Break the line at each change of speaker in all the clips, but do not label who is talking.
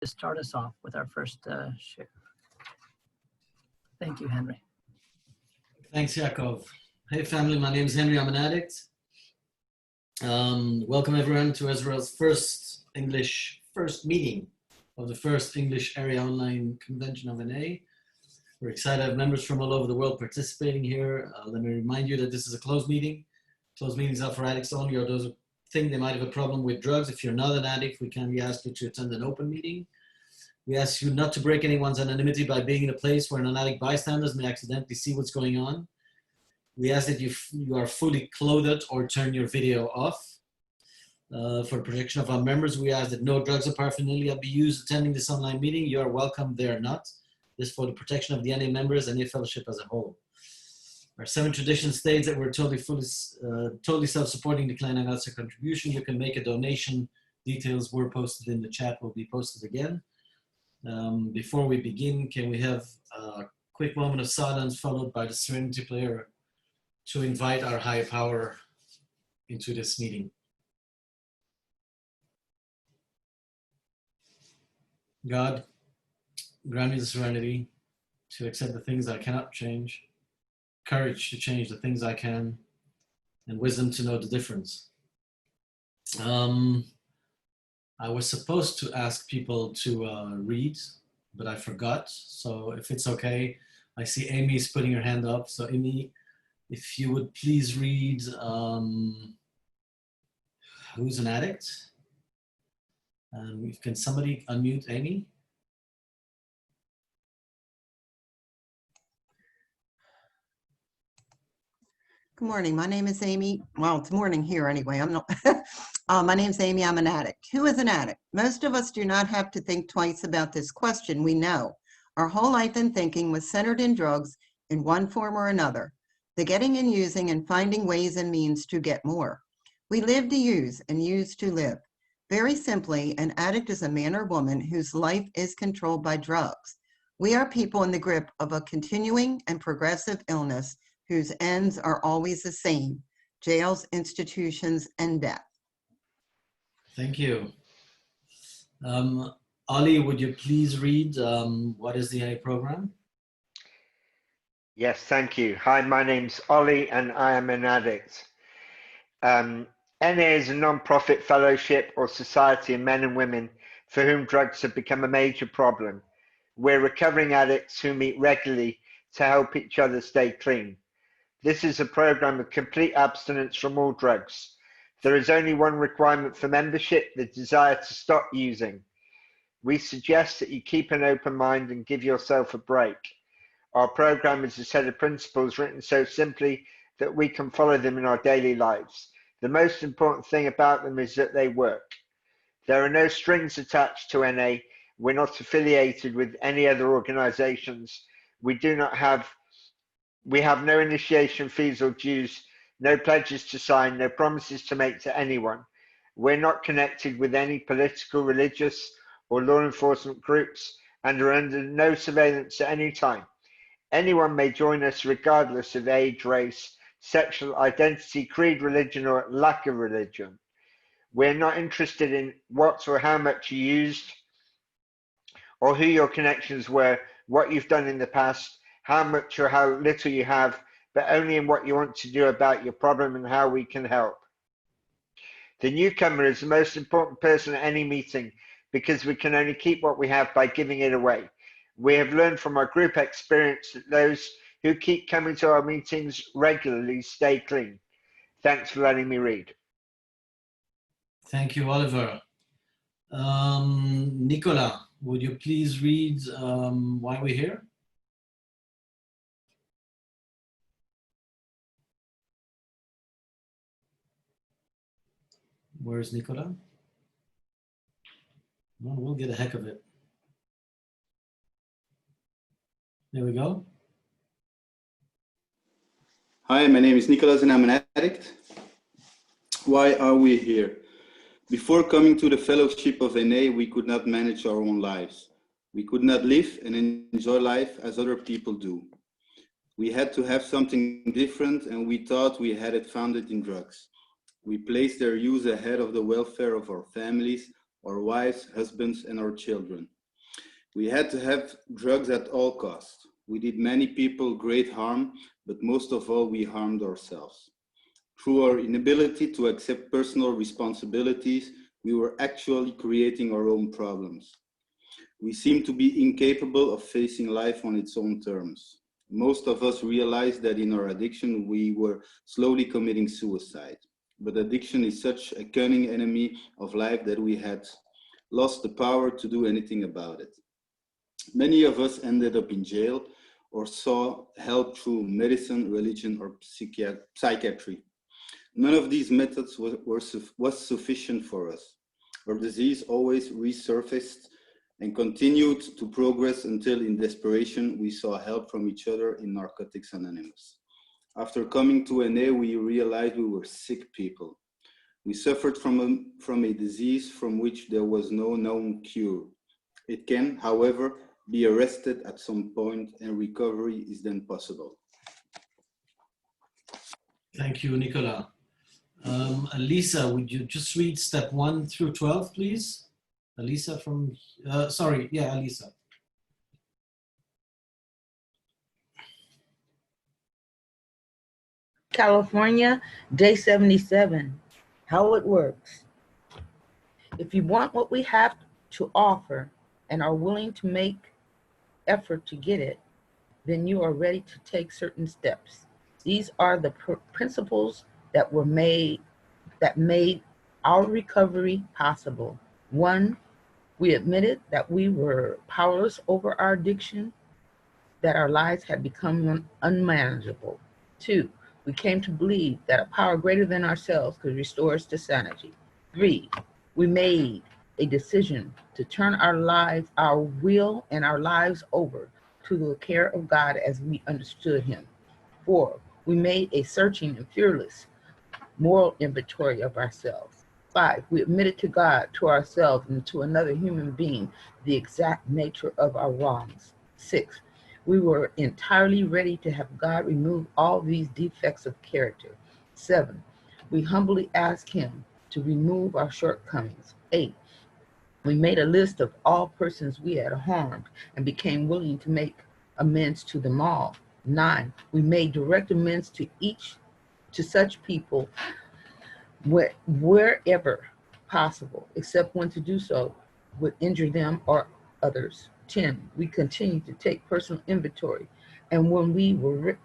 to start us off with our first share. Thank you, Henry.
Thanks, Yaakov. Hey, family, my name is Henry. I'm an addict. Welcome, everyone, to Israel's first meeting of the first English area online convention of NA. We're excited to have members from all over the world participating here. Let me remind you that this is a closed meeting. Closed meetings are for addicts only, or those who think they might have a problem with drugs. If you're not an addict, we kindly ask you to attend an open meeting. We ask you not to break anyone's anonymity by being in a place where non-addict bystanders may accidentally see what's going on. We ask that you are fully clothed or turn your video off. For the protection of our members, we ask that no drugs or paraphernalia be used attending this online meeting. You are welcome, they are not. This for the protection of the NA members and the fellowship as a whole. Our 7 tradition states that we're totally self-supporting, declining outside contribution. You can make a donation. Details were posted in the chat, will be posted again. Before we begin, can we have a quick moment of silence followed by the Serenity Prayer to invite our higher power into this meeting. God, grant me the serenity to accept the things I cannot change, courage to change the things I can, and wisdom to know the difference. I was supposed to ask people to read, but I forgot. So if it's okay, I see Amy's putting her hand up. So Amy, if you would please read Who's an Addict? Can somebody unmute Amy?
Good morning. My name is Amy. Well, it's morning here anyway. I'm not. My name's Amy. I'm an addict. Who is an addict? Most of us do not have to think twice about this question. We know. Our whole life and thinking was centered in drugs in one form or another. The getting and using and finding ways and means to get more. We live to use and use to live. Very simply, an addict is a man or woman whose life is controlled by drugs. We are people in the grip of a continuing and progressive illness whose ends are always the same: jails, institutions, and death.
Thank you. Ali, would you please read what is the NA program?
Yes, thank you. Hi, my name's Ollie and I am an addict. NA is a non-profit fellowship or society of men and women for whom drugs have become a major problem. We're recovering addicts who meet regularly to help each other stay clean. This is a program of complete abstinence from all drugs. There is only one requirement for membership: the desire to stop using. We suggest that you keep an open mind and give yourself a break. Our program is a set of principles written so simply that we can follow them in our daily lives. The most important thing about them is that they work. There are no strings attached to NA. We're not affiliated with any other organizations. We have no initiation fees or dues, no pledges to sign, no promises to make to anyone. We're not connected with any political, religious, or law enforcement groups and are under no surveillance at any time. Anyone may join us regardless of age, race, sexual identity, creed, religion, or lack of religion. We're not interested in what or how much you used, or who your connections were, what you've done in the past, how much or how little you have, but only in what you want to do about your problem and how we can help. The newcomer is the most important person at any meeting because we can only keep what we have by giving it away. We have learned from our group experience that those who keep coming to our meetings regularly stay clean. Thanks for letting me read.
Thank you, Oliver. Nicola, would you please read why we're here? Where's Nicola? Well, we'll get a heck of it. There we go.
Hi, my name is Nicolas and I'm an addict. Why are we here? Before coming to the fellowship of NA, we could not manage our own lives. We could not live and enjoy life as other people do. We had to have something different and we thought we had it found it in drugs. We placed their use ahead of the welfare of our families, our wives, husbands, and our children. We had to have drugs at all costs. We did many people great harm, but most of all, we harmed ourselves. Through our inability to accept personal responsibilities, we were actually creating our own problems. We seemed to be incapable of facing life on its own terms. Most of us realized that in our addiction, we were slowly committing suicide. But addiction is such a cunning enemy of life that we had lost the power to do anything about it. Many of us ended up in jail or sought help through medicine, religion, or psychiatry. None of these methods was sufficient for us. Our disease always resurfaced and continued to progress until in desperation we saw help from each other in Narcotics Anonymous. After coming to NA, we realized we were sick people. We suffered from a disease from which there was no known cure. It can, however, be arrested at some point and recovery is then possible.
Thank you, Nicola. Elisa, would you just read step 1 through 12, please? Elisa from, Elisa.
California, day 77, how it works. If you want what we have to offer and are willing to make effort to get it, then you are ready to take certain steps. These are the principles that made our recovery possible. 1, we admitted that we were powerless over our addiction, that our lives had become unmanageable. 2, we came to believe that a power greater than ourselves could restore us to sanity. 3, we made a decision to turn our lives, our will and our lives over to the care of God as we understood him. 4, we made a searching and fearless moral inventory of ourselves. 5, we admitted to God, to ourselves, and to another human being the exact nature of our wrongs. 6, we were entirely ready to have God remove all these defects of character. 7, we humbly asked him to remove our shortcomings. 8, we made a list of all persons we had harmed and became willing to make amends to them all. 9, we made direct amends to such people wherever possible, except when to do so would injure them or others. 10, we continued to take personal inventory, and when we were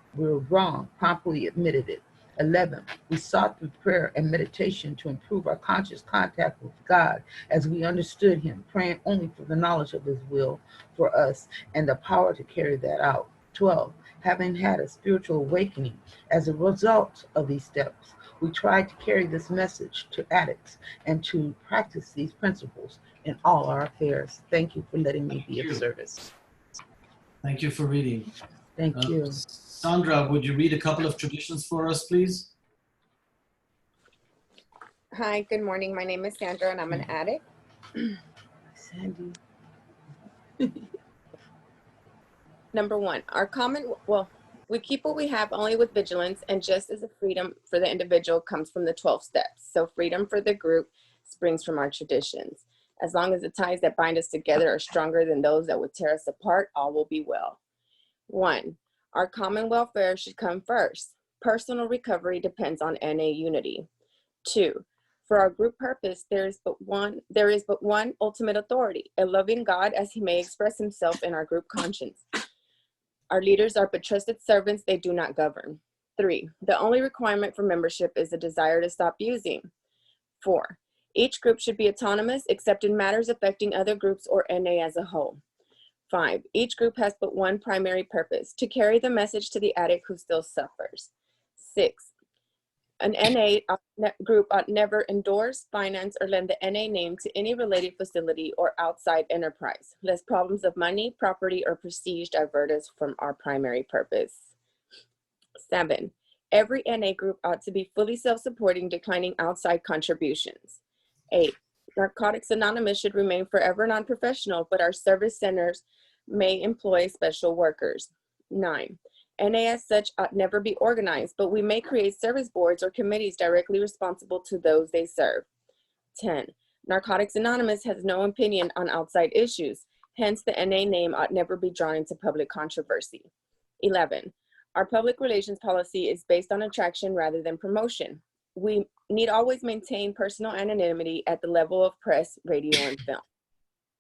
wrong, promptly admitted it. 11, we sought through prayer and meditation to improve our conscious contact with God as we understood him, praying only for the knowledge of his will for us and the power to carry that out. 12, having had a spiritual awakening as a result of these steps, we tried to carry this message to addicts and to practice these principles in all our affairs. Thank you for letting me be of service.
Thank you for reading.
Thank you.
Sandra, would you read a couple of traditions for us, please?
Hi, good morning. My name is Sandra and I'm an addict.
Sandy.
Number 1, we keep what we have only with vigilance, and just as the freedom for the individual comes from the 12 steps, so freedom for the group springs from our traditions. As long as the ties that bind us together are stronger than those that would tear us apart, all will be well. 1, our common welfare should come first. Personal recovery depends on NA unity. 2, for our group purpose, there is but one ultimate authority, a loving God as he may express himself in our group conscience. Our leaders are but trusted servants, they do not govern. 3, the only requirement for membership is a desire to stop using. 4, each group should be autonomous except in matters affecting other groups or NA as a whole. 5, each group has but one primary purpose, to carry the message to the addict who still suffers. 6, an NA group ought never endorse, finance, or lend the NA name to any related facility or outside enterprise, lest problems of money, property, or prestige divert us from our primary purpose. 7, every NA group ought to be fully self-supporting, declining outside contributions. 8, Narcotics Anonymous should remain forever non-professional, but our service centers may employ special workers. 9, NA as such ought never be organized, but we may create service boards or committees directly responsible to those they serve. 10, Narcotics Anonymous has no opinion on outside issues. Hence, the NA name ought never be drawn into public controversy. 11, our public relations policy is based on attraction rather than promotion. We need always maintain personal anonymity at the level of press, radio, and film.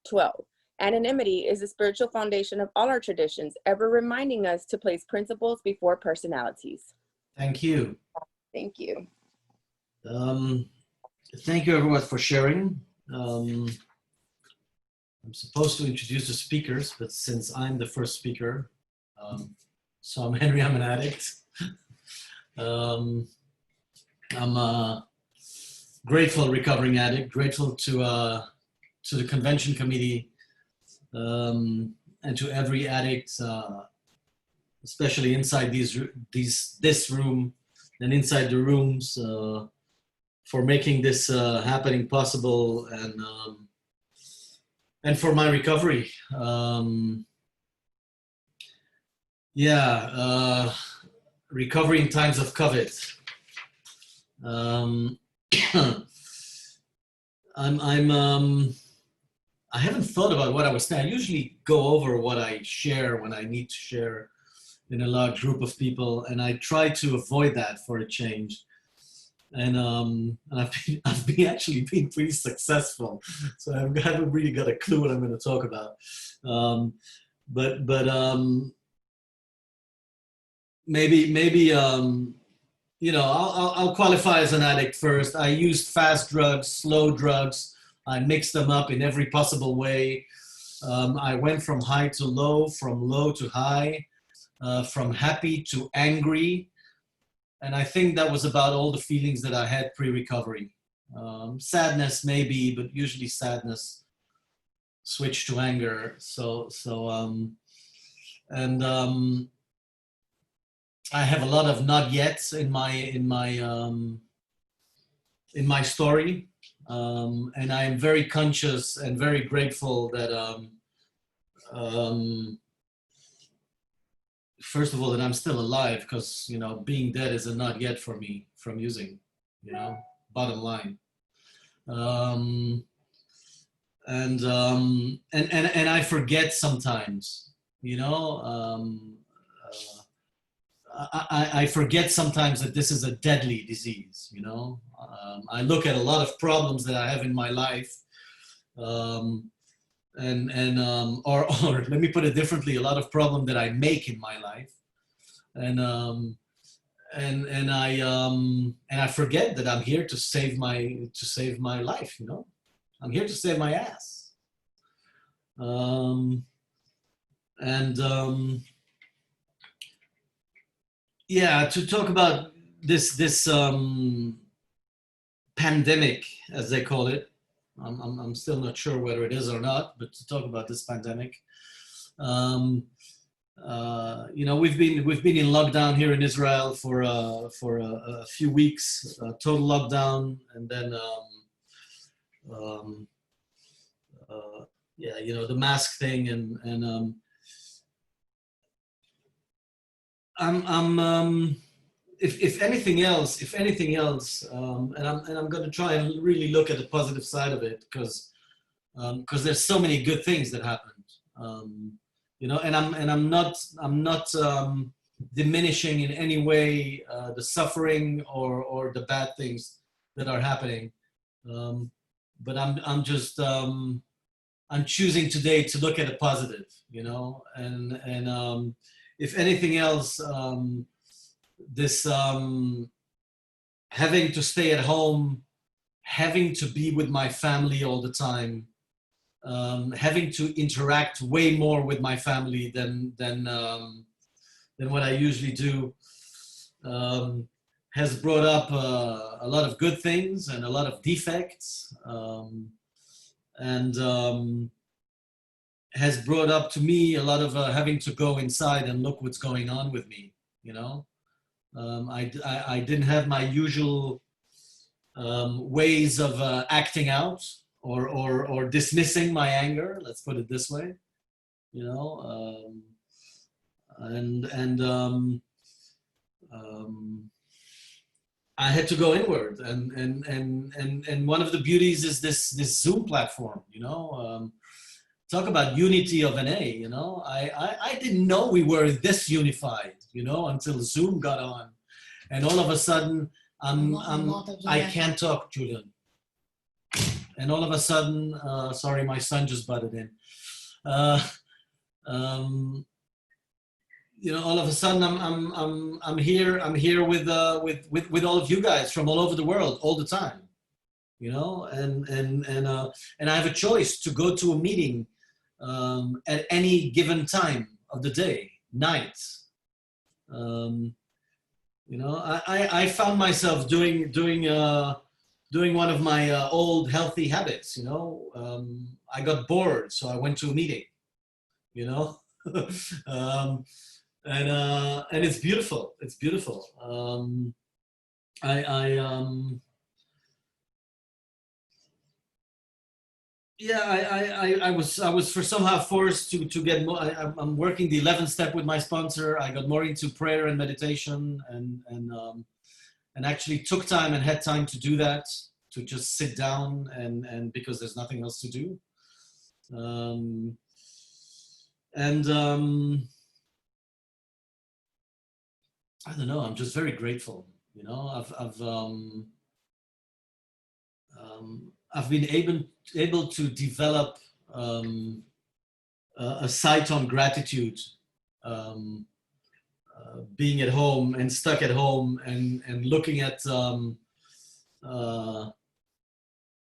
12, anonymity is the spiritual foundation of all our traditions, ever reminding us to place principles before personalities.
Thank you.
Thank you.
Thank you everyone for sharing. I'm supposed to introduce the speakers, but since I'm the first speaker, so I'm Henry, I'm an addict. I'm a grateful recovering addict, grateful to the convention committee and to every addict, especially inside this room and inside the rooms, for making this happening possible, and for my recovery. Recovery in times of COVID. I haven't thought about what I was saying. I usually go over what I share when I need to share in a large group of people, and I try to avoid that for a change. And I've been actually been pretty successful, so I haven't really got a clue what I'm going to talk about. Maybe I'll qualify as an addict first. I used fast drugs, slow drugs. I mixed them up in every possible way. I went from high to low, from low to high, from happy to angry. And I think that was about all the feelings that I had pre-recovery. Sadness maybe, but usually sadness switched to anger. I have a lot of not yets in my story, and I am very conscious and very grateful that first of all, that I'm still alive, because, being dead is a not yet for me from using, bottom line. And I forget sometimes, I forget sometimes that this is a deadly disease, I look at a lot of problems that I have in my life, or let me put it differently, a lot of problem that I make in my life, and I forget that I'm here to save my life. I'm here to save my ass. To talk about this pandemic, as they call it. I'm still not sure whether it is or not, but to talk about this pandemic, we've been in lockdown here in Israel for a few weeks, total lockdown, and then the mask thing, and if anything else, and I'm going to try and really look at the positive side of it, because there's so many good things that happened, and I'm not diminishing in any way the suffering or the bad things that are happening, but I'm just I'm choosing today to look at a positive, and if anything else, this having to stay at home, having to be with my family all the time, having to interact way more with my family than what I usually do, has brought up a lot of good things and a lot of defects, and has brought up to me a lot of having to go inside and look what's going on with me. I didn't have my usual ways of acting out or dismissing my anger. Let's put it this way, I had to go inward, and one of the beauties is this Zoom platform. Talk about unity of NA. I didn't know we were this unified. Until Zoom got on, and all of a sudden I can't talk, Julian. And all of a sudden, sorry, my son just butted in. All of a sudden I'm here with all of you guys from all over the world all the time. And I have a choice to go to a meeting at any given time of the day, night. I found myself doing one of my old healthy habits. I got bored, so I went to a meeting. And it's beautiful. It's beautiful. I was for somehow forced to get more. I'm working the 11th step with my sponsor. I got more into prayer and meditation, and actually took time and had time to do that, to just sit down and because there's nothing else to do. I don't know. I'm just very grateful. I've been able to develop a sight on gratitude, being at home and stuck at home and looking at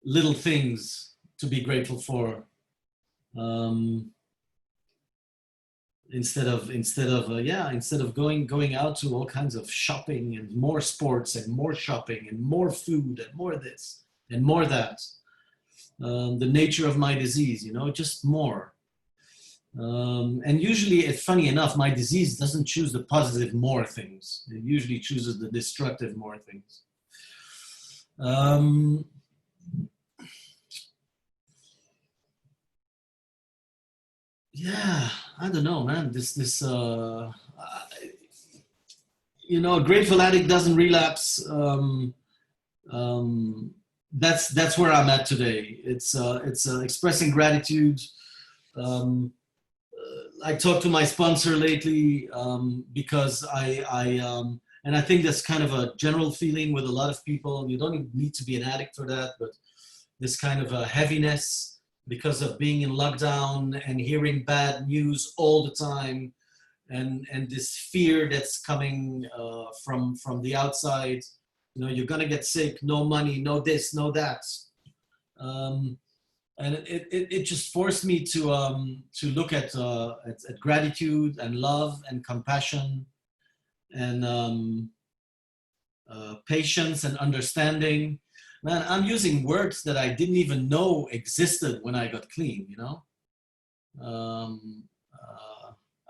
little things to be grateful for. Instead of going out to all kinds of shopping and more sports and more shopping and more food and more this and more that. The nature of my disease, just more. And usually, it's funny enough, my disease doesn't choose the positive more things. It usually chooses the destructive more things. Yeah, I don't know, man. A grateful addict doesn't relapse. That's where I'm at today. It's expressing gratitude. I talked to my sponsor lately because and I think that's kind of a general feeling with a lot of people. You don't even need to be an addict for that, but this kind of a heaviness because of being in lockdown and hearing bad news all the time, and this fear that's coming from the outside. You're gonna get sick, no money, no this, no that. And it just forced me to look at gratitude and love and compassion and patience and understanding. Man, I'm using words that I didn't even know existed when I got clean,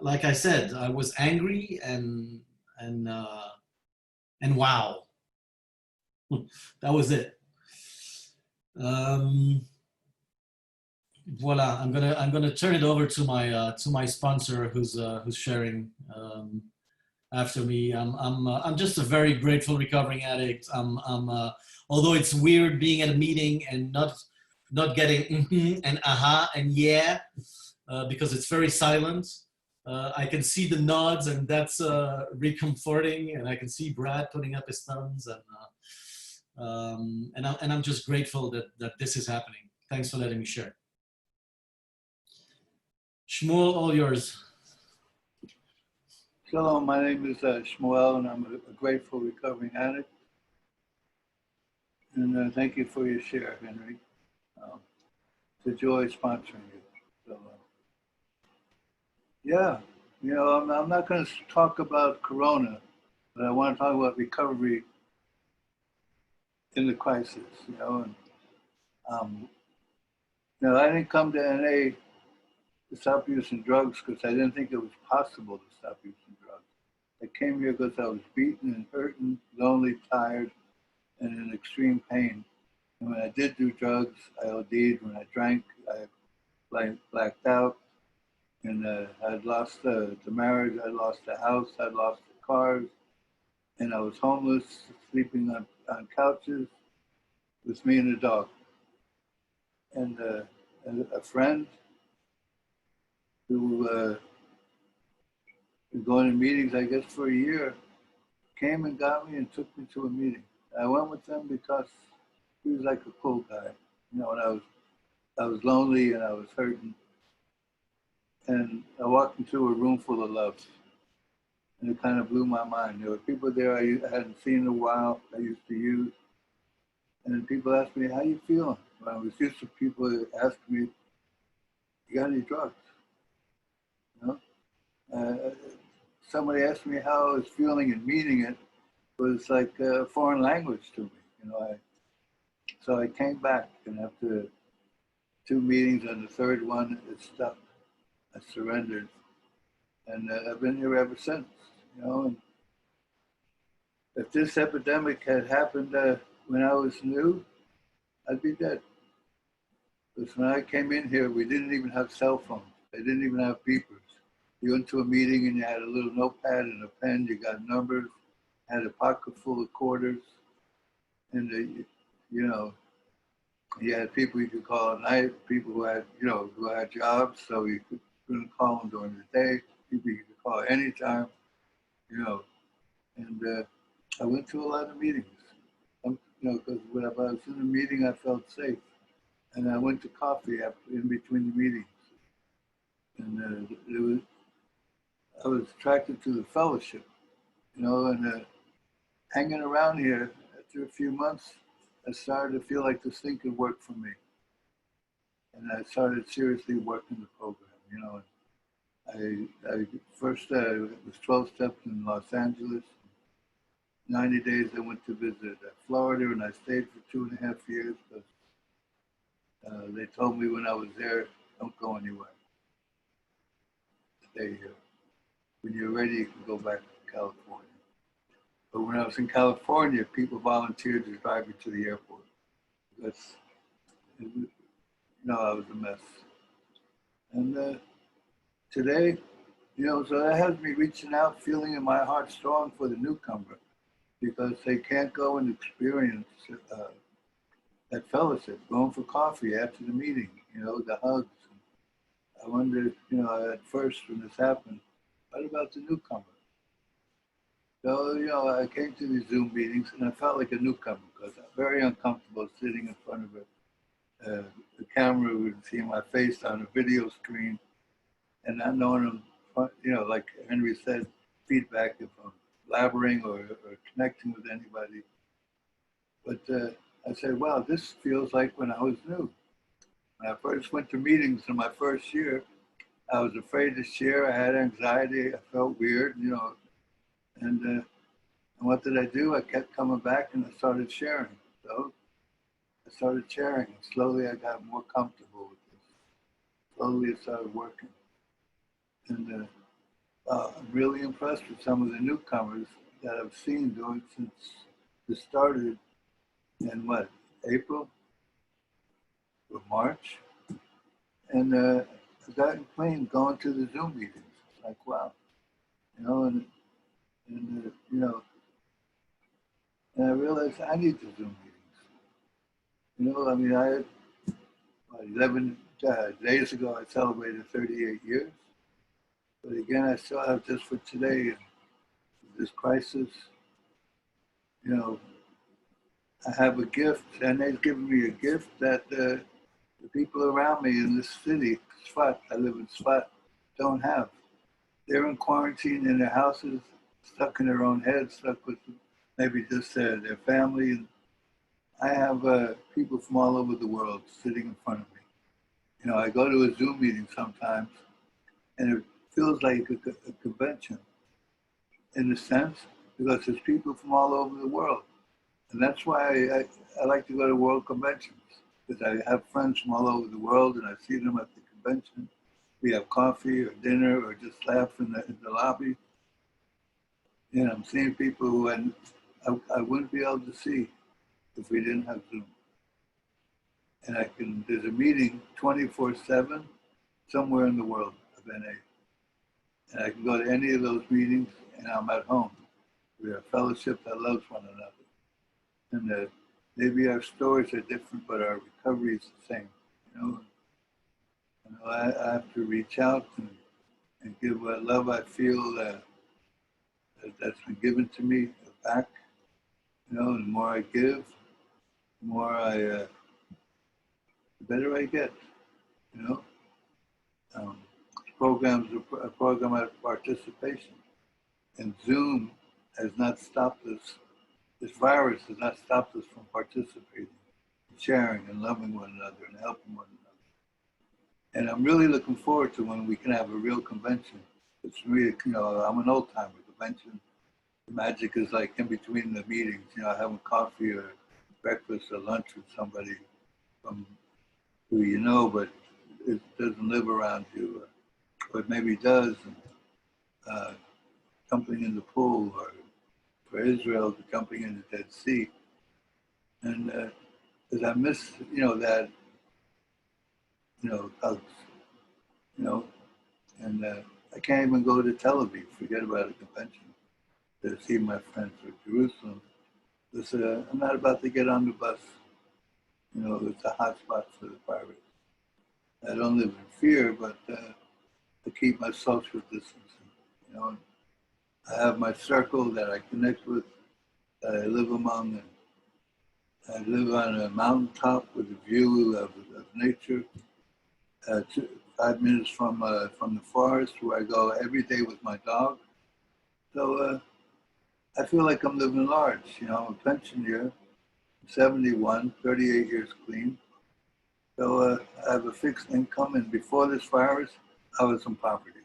like I said, I was angry and wow. That was it. Voila, I'm gonna turn it over to my sponsor who's sharing after me. I'm just a very grateful recovering addict. Although it's weird being at a meeting and not getting and aha and yeah, because it's very silent. I can see the nods, and that's recomforting, and I can see Brad putting up his thumbs, and I'm just grateful that this is happening. Thanks for letting me share. Shmuel, all yours.
Hello, my name is Shmuel, and I'm a grateful recovering addict. And thank you for your share, Henry. It's a joy sponsoring you. So, yeah, I'm not going to talk about Corona, but I want to talk about recovery in the crisis. And I didn't come to NA to stop using drugs because I didn't think it was possible to stop using drugs. I came here because I was beaten and hurting, lonely, tired, and in extreme pain. And when I did do drugs, I OD'd. When I drank, I blacked out. And I'd lost the marriage, I lost the house, I lost the cars. And I was homeless, sleeping on on couches with me and the dog. And a friend who been going to meetings, I guess, for a year, came and got me and took me to a meeting. I went with him because he was like a cool guy. You know, and I was lonely and I was hurting. And I walked into a room full of love. And it kind of blew my mind. There were people there I hadn't seen in a while, I used to use. And then people asked me, how you feeling? When I was used to people asking me, you got any drugs? You know? Somebody asked me how I was feeling and meaning it was like a foreign language to me. You know, so I came back, and after 2 meetings, on the third one, it stuck. I surrendered, and I've been here ever since. You know, and if this epidemic had happened when I was new, I'd be dead. Because when I came in here, we didn't even have cell phones. They didn't even have beepers. You went to a meeting and you had a little notepad and a pen. You got numbers, had a pocket full of quarters, and you know, you had people you could call at night, people who had, you know, who had jobs, so you couldn't call them during the day. People you could call anytime, you know. And I went to a lot of meetings, you know, because when I was in a meeting, I felt safe. And I went to coffee in between the meetings. And I was attracted to the fellowship, you know, and hanging around here after a few months, I started to feel like this thing could work for me. And I started seriously working the program, you know. I first, it was 12 steps in Los Angeles. 90 days I went to visit Florida, and I stayed for 2.5 years because they told me when I was there, don't go anywhere. Stay here. When you're ready, you can go back to California. But when I was in California, people volunteered to drive me to the airport. Because, you know, I was a mess. And today, you know, so that has me reaching out, feeling in my heart strong for the newcomer, because they can't go and experience that fellowship, going for coffee after the meeting, you know, the hugs. I wondered, you know, at first when this happened, what about the newcomer? So, you know, I came to these Zoom meetings and I felt like a newcomer because I'm very uncomfortable sitting in front of the camera would see my face on a video screen and not knowing them, you know, like Henry said, feedback if I'm blabbering or connecting with anybody. But I said, wow, this feels like when I was new. When I first went to meetings in my first year, I was afraid to share. I had anxiety. I felt weird, you know. And what did I do? I kept coming back and I started sharing. So I started sharing. And slowly I got more comfortable with this. Slowly it started working. And I'm really impressed with some of the newcomers that I've seen doing since this started in what, April or March? And I've gotten clean going to the Zoom meetings. Like, wow. You know, and you know, and I realized I need the Zoom meetings. You know, I mean, I had 11 days ago, I celebrated 38 years. But again, I still have just for today, this crisis, you know, I have a gift, and they've given me a gift that the people around me in this city, Sfat, I live in Sfat, don't have. They're in quarantine in their houses, stuck in their own heads, stuck with maybe just their family. And I have people from all over the world sitting in front of me. You know, I go to a Zoom meeting sometimes, and it feels like a convention in a sense, because there's people from all over the world. And that's why I like to go to world conventions, because I have friends from all over the world, and I see them at the convention. We have coffee or dinner or just laugh in the lobby. And I'm seeing people who I wouldn't be able to see if we didn't have Zoom. And there's a meeting 24/7 somewhere in the world of NA. And I can go to any of those meetings and I'm at home. We are a fellowship that loves one another. And maybe our stories are different, but our recovery is the same. I have to reach out and give what love I feel that's been given to me back. The more I give, the more the better I get. Um, programs a program of participation, and Zoom has not stopped us. This virus has not stopped us from participating, sharing, and loving one another, and helping one another. And I'm really looking forward to when we can have a real convention. It's really, I'm an old timer. Convention, the magic is like in between the meetings, having coffee or breakfast or lunch with somebody from who you know, but it doesn't live around you, or maybe does. Jumping in the pool, or for Israel, jumping in the Dead Sea. And because I miss, that, hugs, and I can't even go to Tel Aviv, forget about a convention, to see my friends for Jerusalem. Because I'm not about to get on the bus. It's a hot spot for the virus. I don't live in fear, but to keep my social distancing. I have my circle that I connect with, that I live among. And I live on a mountaintop with a view of nature, 5 minutes from the forest, where I go every day with my dog. So I feel like I'm living large. I'm a pensioner, 71, 38 years clean. So I have a fixed income, and before this virus, I was in poverty.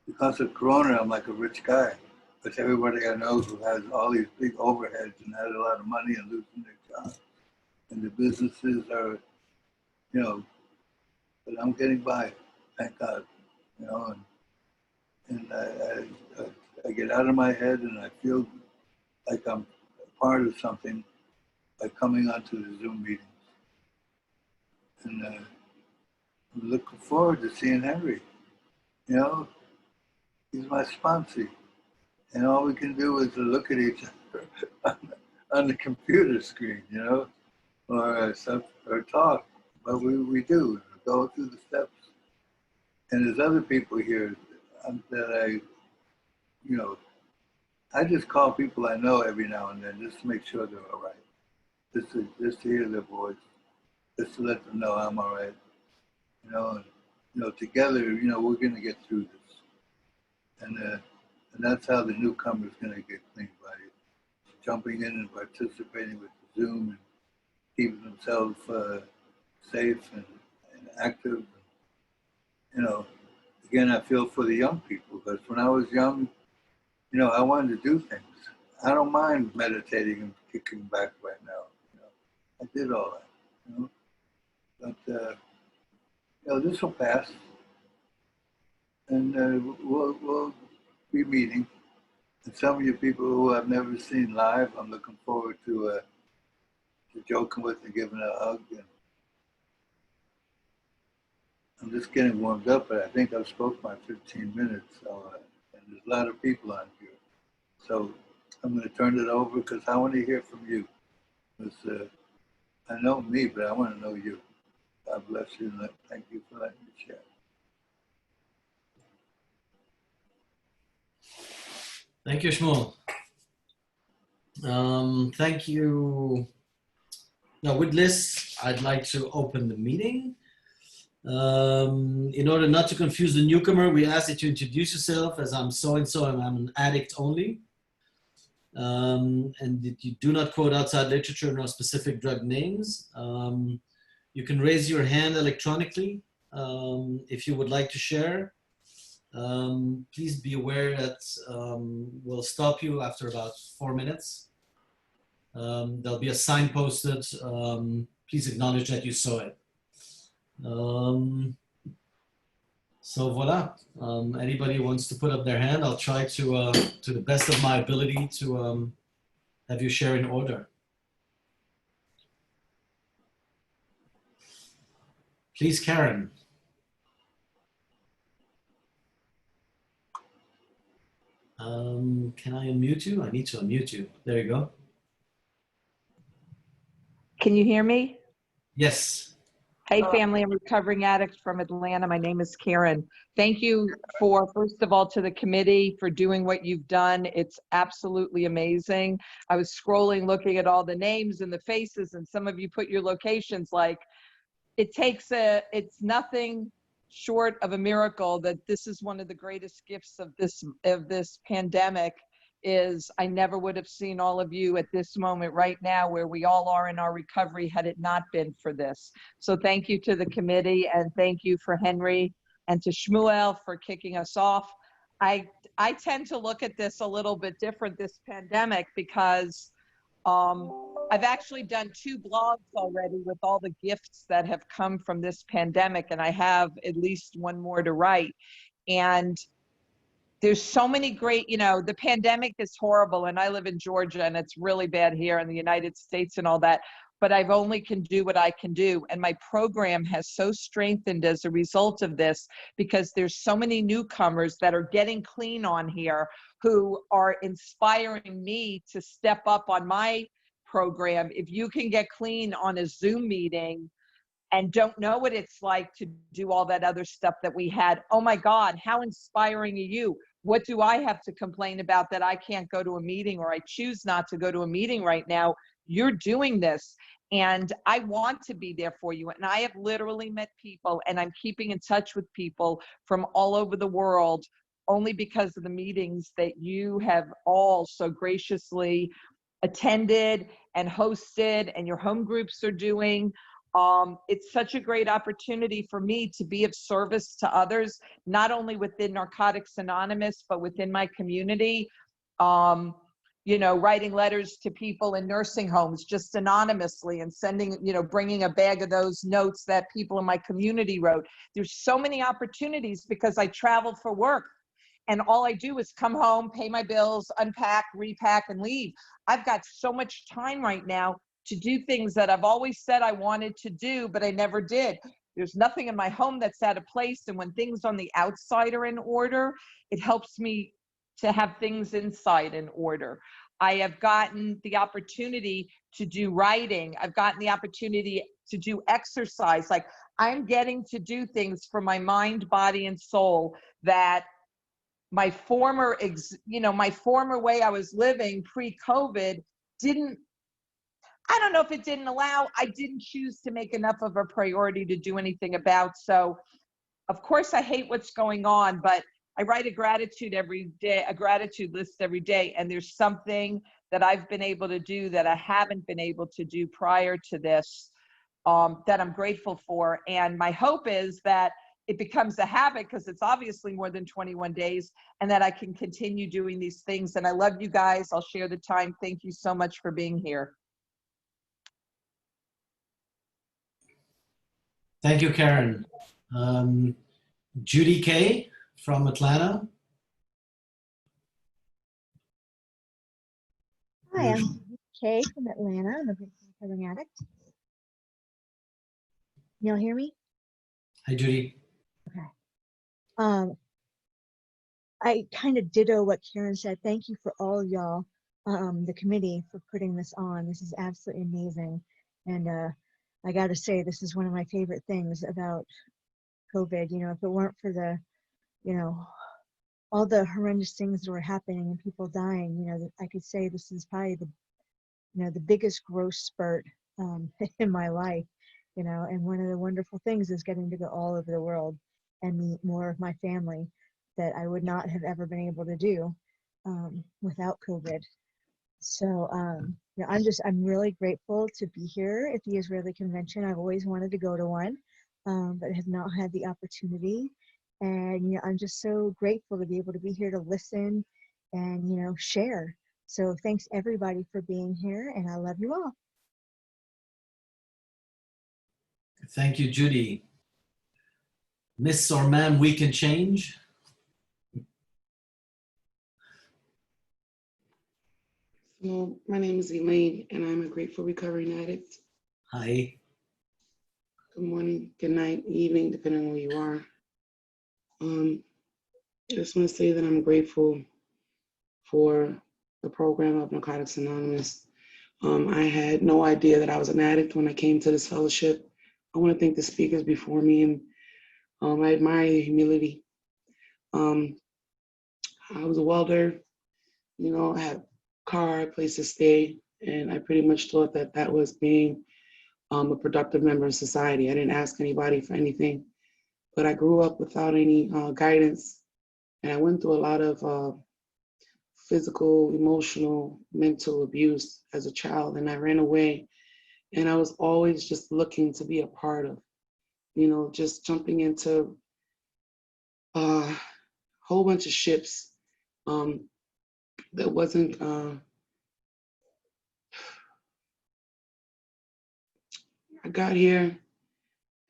Because of Corona, I'm like a rich guy. Because everybody I know who has all these big overheads and has a lot of money and losing their jobs. And the businesses are, but I'm getting by, thank God. And I get out of my head, and I feel like I'm part of something by coming onto the Zoom meetings. And I'm looking forward to seeing Henry. He's my sponsor. And all we can do is to look at each other on the computer screen, or talk. But we do, go through the steps. And there's other people here that I just call people I know every now and then just to make sure they're all right. Just to hear their voice, just to let them know I'm all right. Together, we're going to get through this. And that's how the newcomer's going to get clean, by jumping in and participating with the Zoom and keeping themselves safe and active. Again, I feel for the young people, because when I was young, I wanted to do things. I don't mind meditating and kicking back right now. I did all that. But this will pass, and we'll be meeting. And some of you people who I've never seen live, I'm looking forward to joking with and giving a hug. And I'm just getting warmed up, but I think I've spoke my 15 minutes. So, and there's a lot of people on here. So I'm going to turn it over, because I want to hear from you. Because I know me, but I want to know you. God bless you, and thank you for letting me share.
Thank you, Shmuel. Thank you. Now, with this, I'd like to open the meeting. In order not to confuse the newcomer, we ask that you introduce yourself as I'm so-and-so, and I'm an addict only. And that you do not quote outside literature nor specific drug names. You can raise your hand electronically if you would like to share. Please be aware that we'll stop you after about 4 minutes. There'll be a sign posted. Please acknowledge that you saw it. So voila. Anybody who wants to put up their hand, I'll try to the best of my ability to have you share in order. Please, Karen. Can I unmute you? I need to unmute you. There you go.
Can you hear me?
Yes.
Hey, family, I'm a recovering addict from Atlanta. My name is Karen. Thank you for, first of all, to the committee for doing what you've done. It's absolutely amazing. I was scrolling, looking at all the names and the faces, and some of you put your locations. Like, it's nothing short of a miracle that this is one of the greatest gifts of this pandemic. Is I never would have seen all of you at this moment right now where we all are in our recovery had it not been for this. So thank you to the committee, and thank you for Henry and to Shmuel for kicking us off. I tend to look at this a little bit different, this pandemic, because I've actually done 2 blogs already with all the gifts that have come from this pandemic, and I have at least 1 more to write. And there's so many great, the pandemic is horrible, and I live in Georgia, and it's really bad here in the United States and all that, but I've only can do what I can do. And my program has so strengthened as a result of this, because there's so many newcomers that are getting clean on here who are inspiring me to step up on my program. If you can get clean on a Zoom meeting and don't know what it's like to do all that other stuff that we had, oh my God, how inspiring are you? What do I have to complain about that I can't go to a meeting, or I choose not to go to a meeting right now? You're doing this, and I want to be there for you. And I have literally met people, and I'm keeping in touch with people from all over the world only because of the meetings that you have all so graciously attended and hosted, and your home groups are doing. It's such a great opportunity for me to be of service to others, not only within Narcotics Anonymous, but within my community. Writing letters to people in nursing homes just anonymously, and sending, bringing a bag of those notes that people in my community wrote. There's so many opportunities because I travel for work, and all I do is come home, pay my bills, unpack, repack, and leave. I've got so much time right now to do things that I've always said I wanted to do, but I never did. There's nothing in my home that's out of place. And when things on the outside are in order, it helps me to have things inside in order. I have gotten the opportunity to do writing. I've gotten the opportunity to do exercise. Like, I'm getting to do things for my mind, body, and soul that my former way I was living pre-COVID I don't know if it didn't allow, I didn't choose to make enough of a priority to do anything about. So of course I hate what's going on, but I write a gratitude list every day. And there's something that I've been able to do that I haven't been able to do prior to this, that I'm grateful for. And my hope is that it becomes a habit, because it's obviously more than 21 days, and that I can continue doing these things. And I love you guys. I'll share the time. Thank you so much for being here.
Thank you, Karen. Judy Kay from Atlanta.
Hi, I'm Kay from Atlanta. I'm a recovering addict. Y'all hear me?
Hi, Judy.
Okay. I kind of ditto what Karen said. Thank you for all of y'all, the committee, for putting this on. This is absolutely amazing. And I got to say, this is one of my favorite things about COVID. If it weren't for the, all the horrendous things that were happening and people dying, I could say this is probably the biggest growth spurt in my life, and one of the wonderful things is getting to go all over the world and meet more of my family that I would not have ever been able to do without COVID. So I'm really grateful to be here at the Israeli Convention. I've always wanted to go to one, but have not had the opportunity. And I'm just so grateful to be able to be here to listen and share. So thanks everybody for being here, and I love you all.
Thank you, Judy. Miss or ma'am, we can change.
Well, my name is Elaine, and I'm a grateful recovering addict.
Hi.
Good morning, good night, evening, depending on where you are. I just want to say that I'm grateful for the program of Narcotics Anonymous. I had no idea that I was an addict when I came to this fellowship. I want to thank the speakers before me, and I admire your humility. Um, I was a welder, I had a car, place to stay, and I pretty much thought that that was being a productive member of society. I didn't ask anybody for anything, but I grew up without any guidance, and I went through a lot of physical, emotional, mental abuse as a child, and I ran away, and I was always just looking to be a part of, just jumping into a whole bunch of ships that wasn't I got here,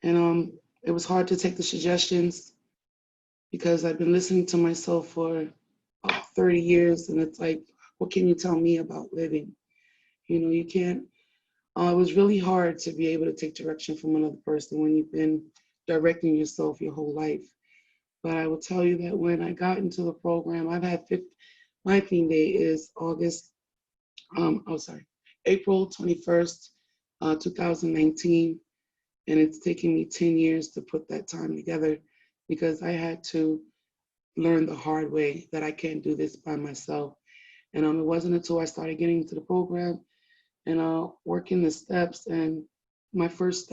and it was hard to take the suggestions because I've been listening to myself for about 30 years, and it's like, what can you tell me about living? You can't. It was really hard to be able to take direction from another person when you've been directing yourself your whole life. But I will tell you that when I got into the program, my theme day is April 21st, 2019. And it's taken me 10 years to put that time together because I had to learn the hard way that I can't do this by myself. And it wasn't until I started getting into the program and working the steps, and my first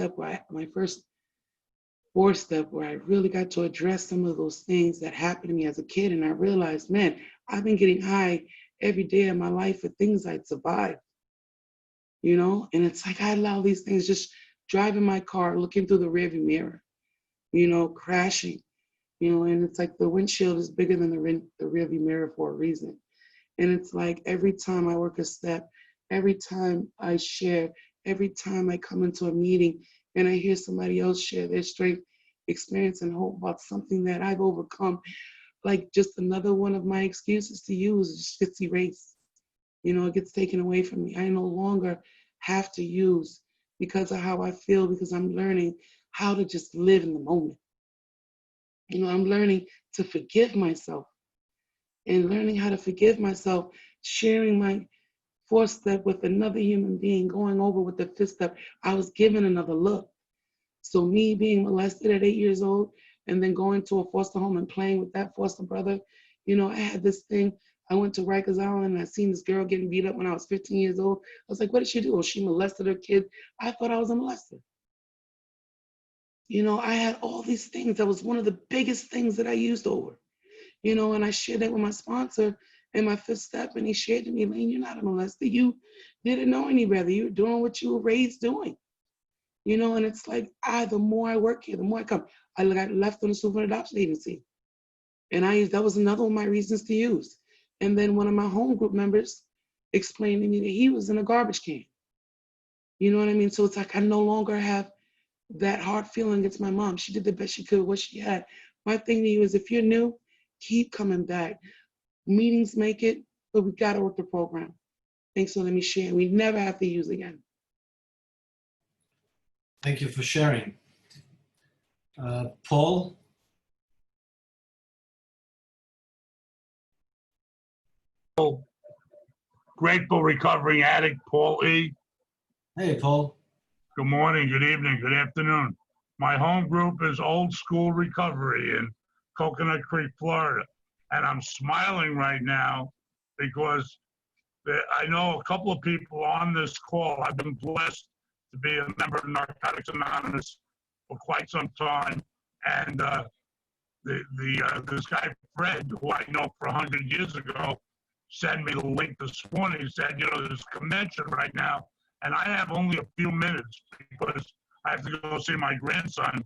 fourth step where I really got to address some of those things that happened to me as a kid. And I realized, man, I've been getting high every day of my life for things I'd survived, and it's like I allow these things, just driving my car, looking through the rearview mirror, crashing, and it's like the windshield is bigger than the rearview mirror for a reason. And it's like every time I work a step, every time I share, every time I come into a meeting and I hear somebody else share their strength, experience, and hope about something that I've overcome, like just another one of my excuses to use just gets erased. It gets taken away from me. I no longer have to use because of how I feel, because I'm learning how to just live in the moment. I'm learning to forgive myself, and learning how to forgive myself, sharing my fourth step with another human being, going over with the fifth step. I was given another look. So me being molested at 8 years old and then going to a foster home and playing with that foster brother, I had this thing. I went to Rikers Island and I seen this girl getting beat up when I was 15 years old. I was like, what did she do? Oh, she molested her kid. I thought I was a molester. I had all these things. That was one of the biggest things that I used over, and I shared that with my sponsor in my fifth step. And he shared to me, Lane, you're not a molester. You didn't know any better. You were doing what you were raised doing. And it's like, the more I work here, the more I come. I got left on the Super Adoption Agency. And that was another one of my reasons to use. And then one of my home group members explained to me that he was in a garbage can. You know what I mean? So it's like, I no longer have that hard feeling against my mom. She did the best she could with what she had. My thing to you is, if you're new, keep coming back. Meetings make it, but we got to work the program. Thanks for letting me share. We never have to use again.
Thank you for sharing. Paul?
Grateful recovering addict, Paul E.
Hey, Paul.
Good morning, good evening, good afternoon. My home group is Old School Recovery in Coconut Creek, Florida. And I'm smiling right now because I know a couple of people on this call. I've been blessed to be a member of Narcotics Anonymous for quite some time. And this guy, Fred, who I know for 100 years ago, sent me the link this morning. He said, there's a convention right now, and I have only a few minutes because I have to go see my grandson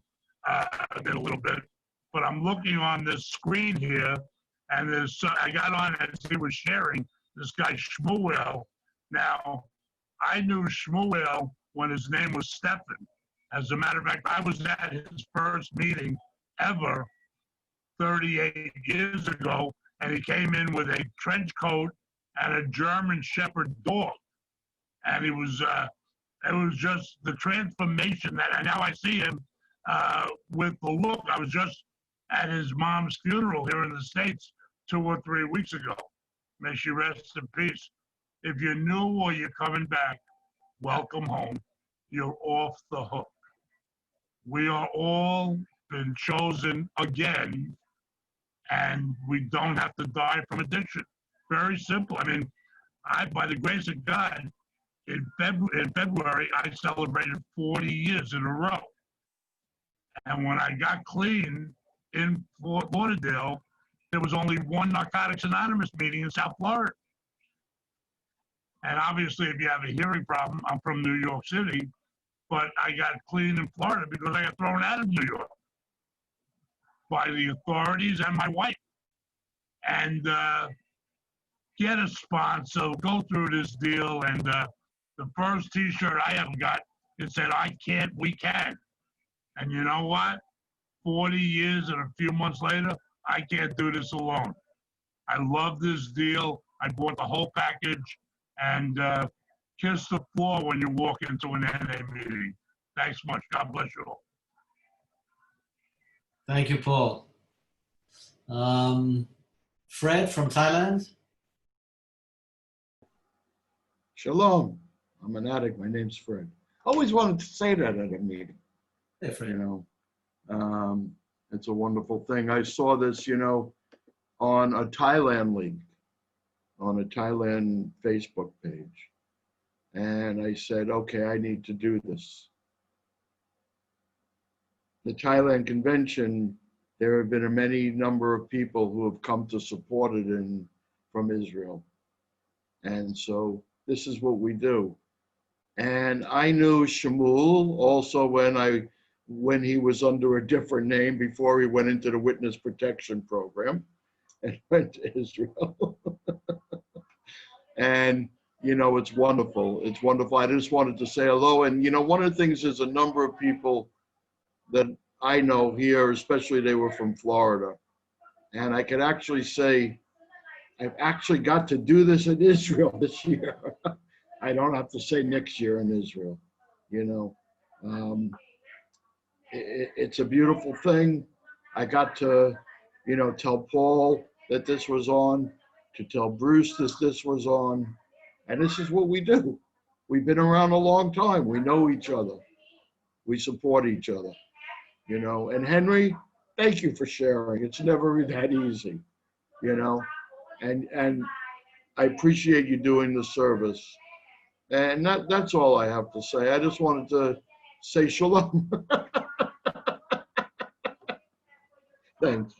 in a little bit. But I'm looking on this screen here, and I got on as he was sharing, this guy Shmuel. Now, I knew Shmuel when his name was Stefan. As a matter of fact, I was at his first meeting ever 38 years ago, and he came in with a trench coat and a German Shepherd dog. And it was just the transformation that now I see him with the look. I was just at his mom's funeral here in the States 2 or 3 weeks ago. May she rest in peace. If you're new or you're coming back, welcome home. You're off the hook. We are all been chosen again, and we don't have to die from addiction. Very simple. I mean, by the grace of God, in February, I celebrated 40 years in a row. And when I got clean in Fort Lauderdale, there was only one Narcotics Anonymous meeting in South Florida. And obviously, if you have a hearing problem, I'm from New York City, but I got clean in Florida because I got thrown out of New York by the authorities and my wife. And get a sponsor, go through this deal. And the first T-shirt I ever got, it said, "I can't, we can." And you know what? 40 years and a few months later, I can't do this alone. I love this deal. I bought the whole package, and kiss the floor when you walk into an NA meeting. Thanks much. God bless you all.
Thank you, Paul. Fred from Thailand.
Shalom. I'm an addict. My name's Fred. Always wanted to say that at a meeting.
Hey, Fred.
You know, it's a wonderful thing. I saw this, you know, on a Thailand link, on a Thailand Facebook page. And I said, okay, I need to do this. The Thailand convention, there have been a many number of people who have come to support it from Israel. And so this is what we do. And I knew Shmuel also when he was under a different name before he went into the witness protection program and went to Israel. And, you know, it's wonderful. It's wonderful. I just wanted to say hello. And, you know, one of the things is a number of people that I know here, especially they were from Florida. And I could actually say, I've actually got to do this in Israel this year. I don't have to say next year in Israel, you know. It's a beautiful thing. I got to, you know, tell Paul that this was on, to tell Bruce this was on, and this is what we do. We've been around a long time. We know each other. We support each other, you know. And Henry, thank you for sharing. It's never that easy, you know. And I appreciate you doing the service. And that's all I have to say. I just wanted to say shalom. Thanks.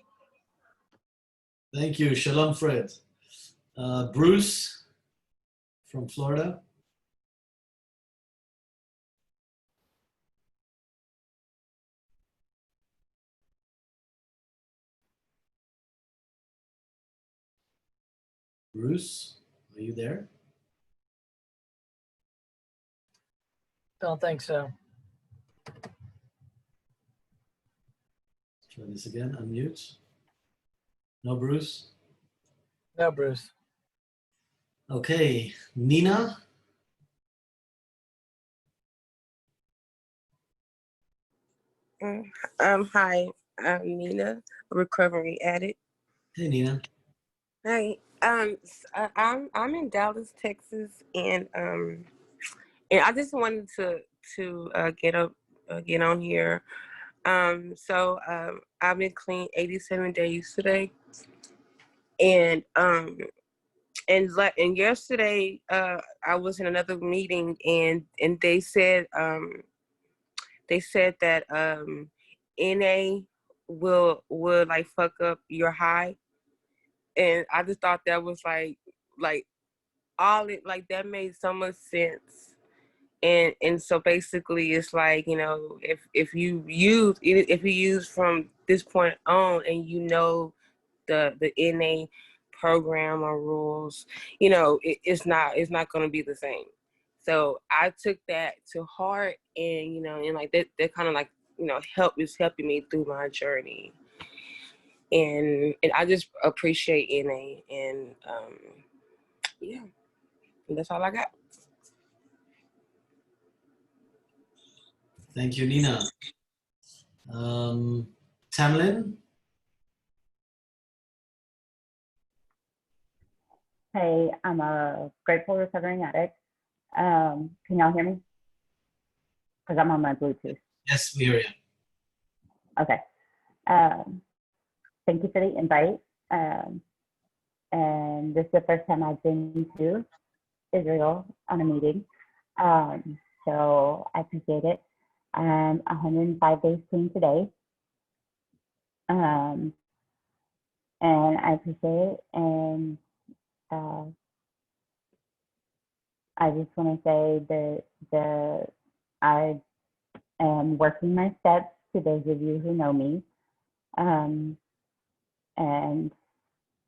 Thank you. Shalom, Fred. Bruce from Florida. Bruce, are you there?
Don't think so.
Try this again. Unmute. No, Bruce?
No, Bruce.
Okay. Nina?
Hi, I'm Nina, a recovering addict.
Hey, Nina.
Hi, I'm in Dallas, Texas, and I just wanted to get on here. I've been clean 87 days today, and yesterday I was in another meeting, and they said that NA will like fuck up your high, and I just thought that was like all it, like, that made so much sense. And so basically it's like, you know, if you use from this point on, and you know the NA program or rules, you know, it's not going to be the same. So I took that to heart, and, you know, and like that kind of like, you know, is helping me through my journey. And I just appreciate NA, and yeah, and that's all I got.
Thank you, Nina. Tamlin?
Hey, I'm a grateful recovering addict. Can y'all hear me? Because I'm on my Bluetooth.
Yes, we hear you.
Okay. Thank you for the invite. And this is the first time I've been to Israel on a meeting. So I appreciate it. I'm 105 days clean today. And I appreciate it. And I just want to say that I am working my steps to those of you who know me. And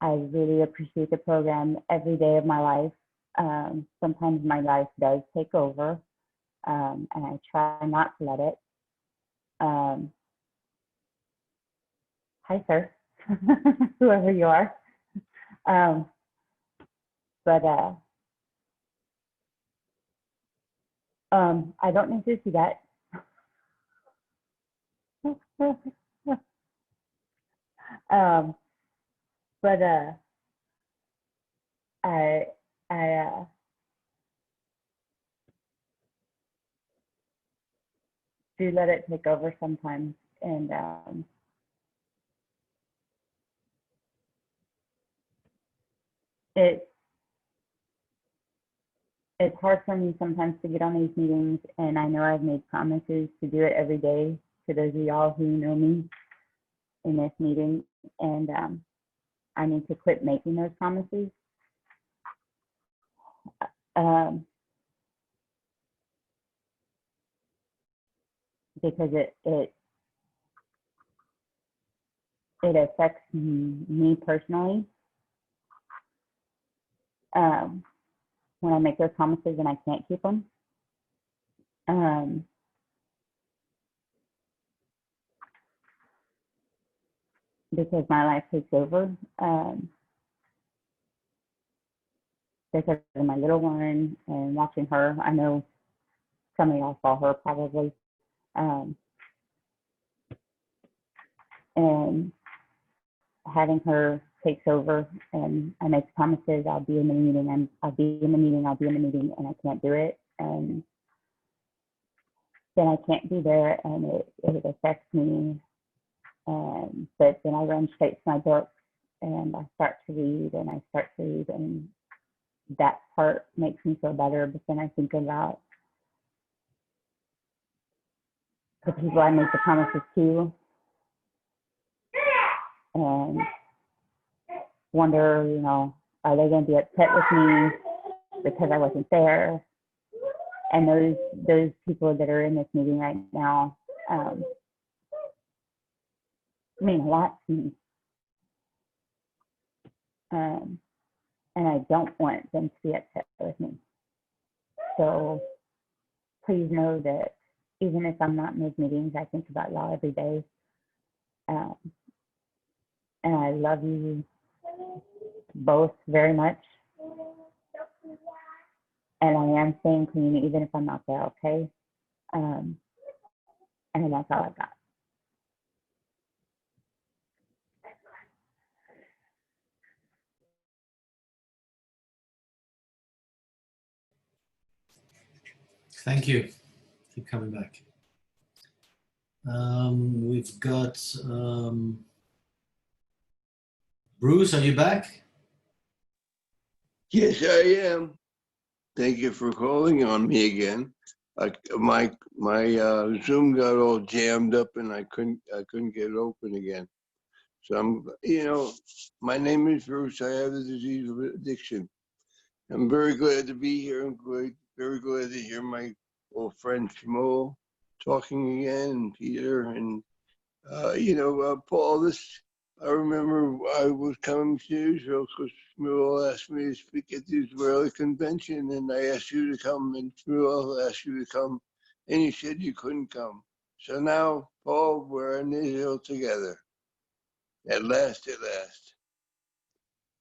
I really appreciate the program every day of my life. Sometimes my life does take over, and I try not to let it. Hi, sir, whoever you are. But I don't need to see that. But I do let it take over sometimes, and it's hard for me sometimes to get on these meetings, and I know I've made promises to do it every day to those of y'all who know me in this meeting, and I need to quit making those promises. Because it affects me personally when I make those promises and I can't keep them. Because my life takes over, because of my little one and watching her. I know some of y'all saw her probably. And having her takes over, and I make promises, I'll be in the meeting, and I'll be in the meeting, and I can't do it. And then I can't be there, and it affects me. But then I run straight to my book, and I start to read, and that part makes me feel better. But then I think about the people I make the promises to, and wonder, are they going to be upset with me because I wasn't there? And those people that are in this meeting right now mean a lot to me. And I don't want them to be upset with me. So please know that even if I'm not in those meetings, I think about y'all every day. And I love you both very much. And I am staying clean even if I'm not there, okay? And that's all I got.
Thank you. Keep coming back. We've got Bruce, are you back?
Yes, I am. Thank you for calling on me again. My Zoom got all jammed up and I couldn't get it open again. So my name is Bruce. I have the disease of addiction. I'm very glad to be here. I'm very glad to hear my old friend Shmuel talking again, and Peter, and Paul. I remember I was coming to Israel because Shmuel asked me to speak at the Israeli convention, and I asked you to come, and Shmuel asked you to come, and you said you couldn't come. So now, Paul, we're in Israel together. At last.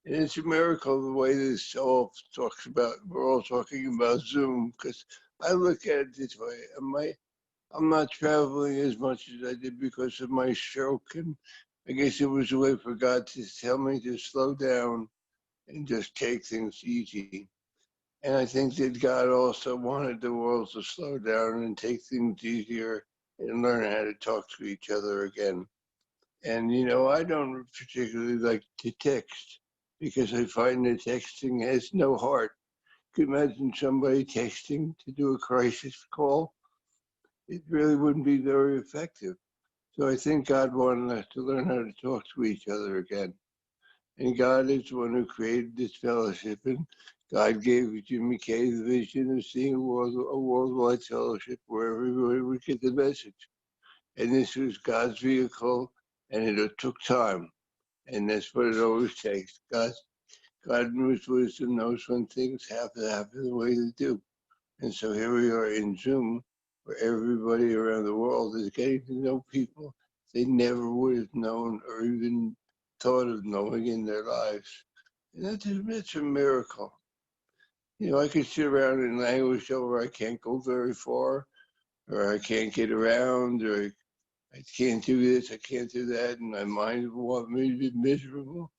And it's a miracle the way this all talks about, we're all talking about Zoom, because I look at it this way. I'm not traveling as much as I did because of my stroke, and I guess it was a way for God to tell me to slow down and just take things easy. And I think that God also wanted the world to slow down and take things easier and learn how to talk to each other again. And, you know, I don't particularly like to text because I find that texting has no heart. You can imagine somebody texting to do a crisis call. It really wouldn't be very effective. So I think God wanted us to learn how to talk to each other again. And God is the one who created this fellowship. And God gave Jimmy Kay the vision of seeing a worldwide fellowship where everybody would get the message. And this was God's vehicle, and it took time. And that's what it always takes. God in His wisdom knows when things have to happen the way they do. And so here we are in Zoom, where everybody around the world is getting to know people they never would have known or even thought of knowing in their lives. And that's a miracle. You know, I could sit around and languish over I can't go very far, or I can't get around, or I can't do this, I can't do that, and my mind will want me to be miserable.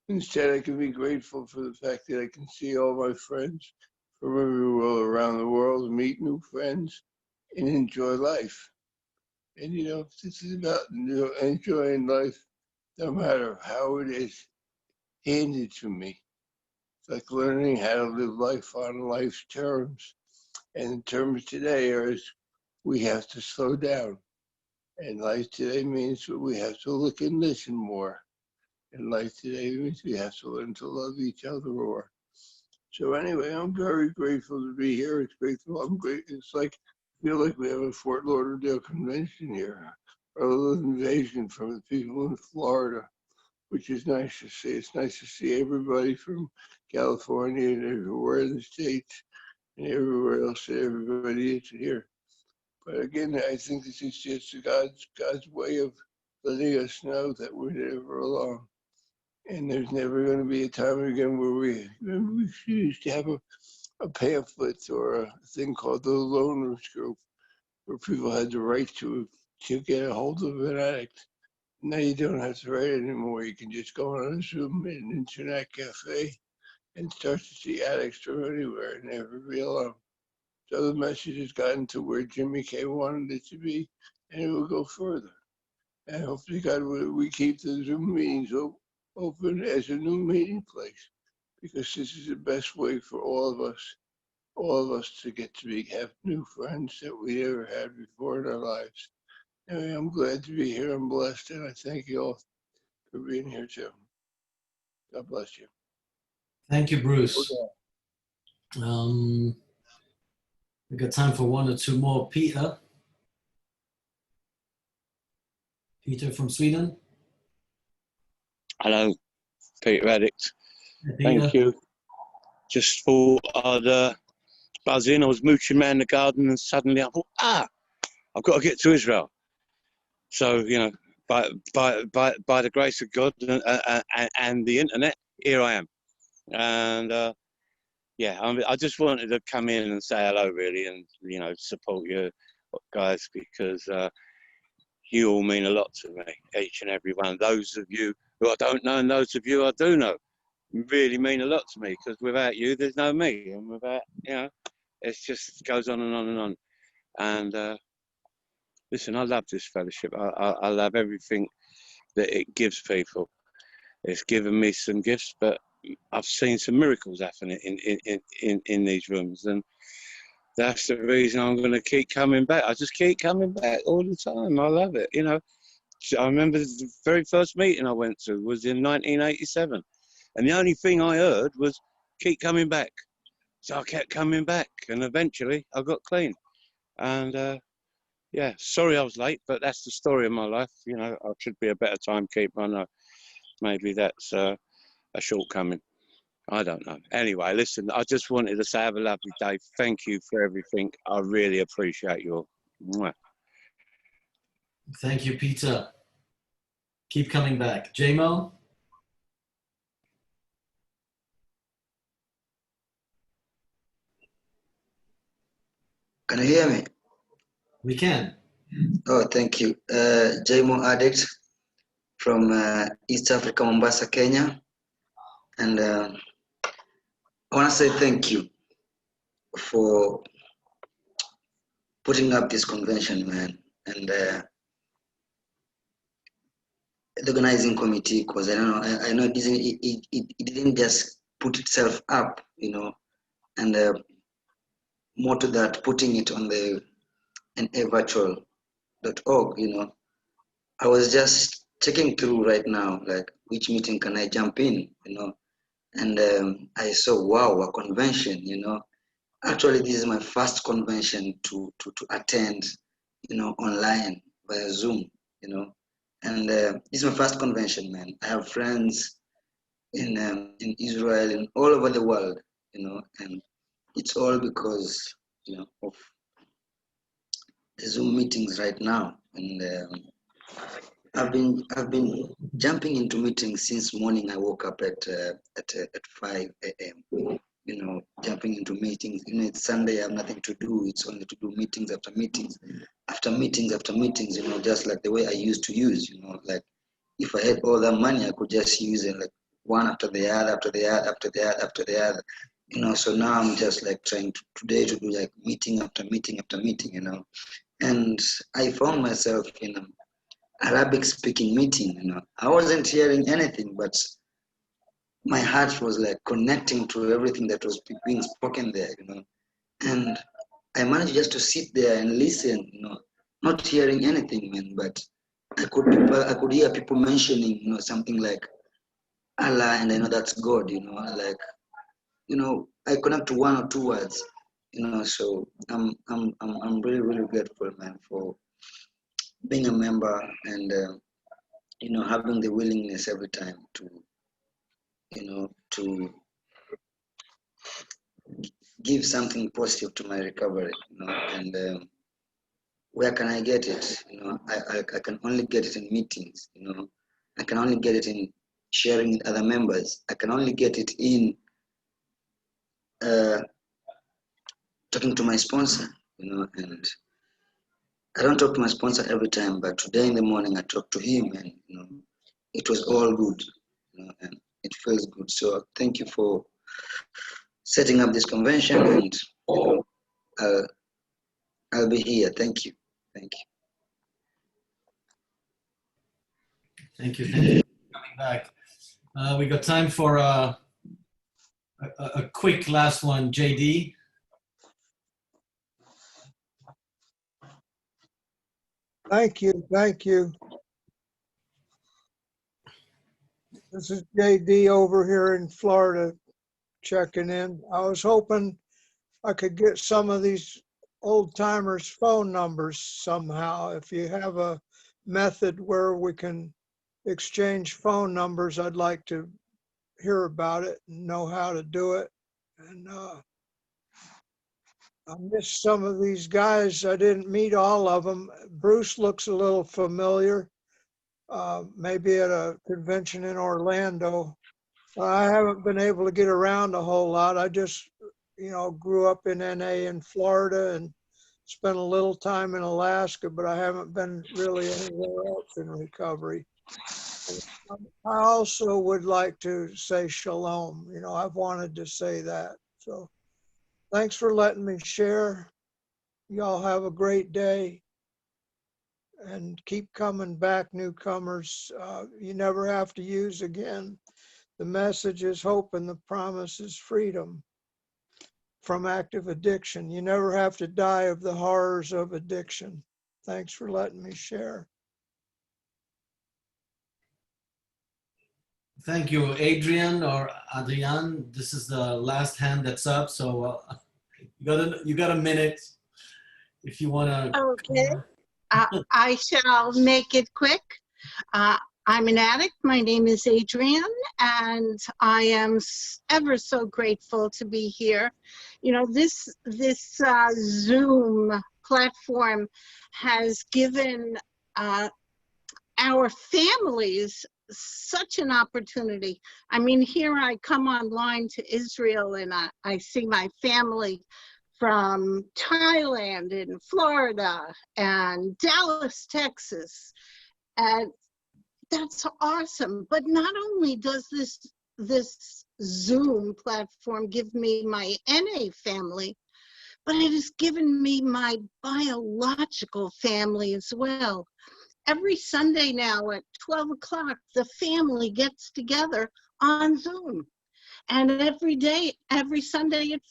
Instead, I can be grateful for the fact that I can see all my friends from everywhere around the world, meet new friends, and enjoy life. And, you know, this is about enjoying life no matter how it is handed to me. It's like learning how to live life on life's terms. And the terms today are we have to slow down. And life today means we have to look and listen more. And life today means we have to learn to love each other more. So anyway, I'm very grateful to be here. It's grateful. I'm great. It's like I feel like we have a Fort Lauderdale convention here, a little invasion from the people in Florida, which is nice to see. It's nice to see everybody from California and everywhere in the States and everywhere else that everybody is here. But again, I think this is just God's way of letting us know that we're never alone. And there's never going to be a time again where we used to have a pamphlet or a thing called the Loners Group, where people had the right to get a hold of an addict. Now you don't have to write anymore. You can just go on a Zoom in an internet cafe and start to see addicts from anywhere and never be alone. So the message has gotten to where Jimmy Kay wanted it to be, and it will go further. And hopefully, God, we keep the Zoom meetings open as a new meeting place, because this is the best way for all of us to get to have new friends that we never had before in our lives. Anyway, I'm glad to be here. I'm blessed, and I thank you all for being here too. God bless you.
Thank you, Bruce. We got time for one or two more. Peter from Sweden.
Hello, Peter Addict.
Hey, Peter.
Thank you. Just thought I'd buzz in. I was mooching around the garden and suddenly I thought, I've got to get to Israel. So, you know, by the grace of God and the internet, here I am. And I just wanted to come in and say hello, really, and, you know, support you guys, because you all mean a lot to me, each and every one. Those of you who I don't know and those of you I do know really mean a lot to me, because without you, there's no me. And without, you know, it just goes on and on and on. And listen, I love this fellowship. I love everything that it gives people. It's given me some gifts, but I've seen some miracles happen in these rooms. And that's the reason I'm going to keep coming back. I just keep coming back all the time. I love it. You know, I remember the very first meeting I went to was in 1987. And the only thing I heard was, keep coming back. So I kept coming back, and eventually I got clean. And yeah, sorry I was late, but that's the story of my life. You know, I should be a better timekeeper. I know maybe that's a shortcoming. I don't know. Anyway, listen, I just wanted to say have a lovely day. Thank you for everything. I really appreciate you all. Mwah.
Thank you, Peter. Keep coming back. JMO?
Can you hear me?
We can.
Oh, thank you. Jmo Addict from East Africa, Mombasa, Kenya. And I want to say thank you for putting up this convention, man. And the organizing committee, because I don't know, I know it didn't just put itself up, you know, and more to that, putting it on the virtual.org, you know. I was just checking through right now, like which meeting can I jump in, you know, and I saw, wow, a convention, you know. Actually, this is my first convention to attend, you know, online via Zoom, you know, and this is my first convention, man. I have friends in Israel and all over the world, you know, and it's all because, you know, of the Zoom meetings right now, and I've been jumping into meetings since morning. I woke up at 5 a.m. You know, jumping into meetings. You know, it's Sunday. I have nothing to do. It's only to do meetings after meetings, after meetings after meetings. You know, just like the way I used to use. You know, like if I had all that money, I could just use it like one after the other, after the other, after the other, after the other. You know, so now I'm just like trying today to do like meeting after meeting after meeting. You know, and I found myself in an Arabic speaking meeting. You know, I wasn't hearing anything, but my heart was like connecting to everything that was being spoken there, you know. And I managed just to sit there and listen, you know, not hearing anything, man, but I could hear people mentioning, you know, something like Allah, and I know that's God, you know, like, you know, I connect to one or two words, you know. So I'm really really grateful, man, for being a member and you know, having the willingness every time to, you know, to give something positive to my recovery, you know. And where can I get it? You know, I can only get it in meetings, you know. I can only get it in sharing with other members. I can only get it in talking to my sponsor, you know. And I don't talk to my sponsor every time, but today in the morning I talked to him, and you know, it was all good, you know, and it feels good. So thank you for setting up this convention, and you know, I'll be here. Thank you. Thank you.
Thank you. Thank you for coming back. We got time for a quick last one, JD.
Thank you. Thank you. This is JD over here in Florida checking in. I was hoping I could get some of these old timers' phone numbers somehow. If you have a method where we can exchange phone numbers, I'd like to hear about it and know how to do it. And I missed some of these guys. I didn't meet all of them. Bruce looks a little familiar. Maybe at a convention in Orlando. I haven't been able to get around a whole lot. I just, you know, grew up in NA in Florida and spent a little time in Alaska, but I haven't been really anywhere else in recovery. I also would like to say shalom. You know, I've wanted to say that. So thanks for letting me share. Y'all have a great day. And keep coming back, newcomers. You never have to use again. The message is hope and the promise is freedom from active addiction. You never have to die of the horrors of addiction. Thanks for letting me share.
Thank you, Adrian or Adrian. This is the last hand that's up, so you got a minute if you want to.
Okay. I shall make it quick. I'm an addict. My name is Adrienne, and I am ever so grateful to be here. You know, this Zoom platform has given our families such an opportunity. I mean, here I come online to Israel, and I see my family from Thailand and Florida and Dallas, Texas. And that's awesome. But not only does this Zoom platform give me my NA family, but it has given me my biological family as well. Every Sunday now at 12 o'clock, the family gets together on Zoom. And every Sunday at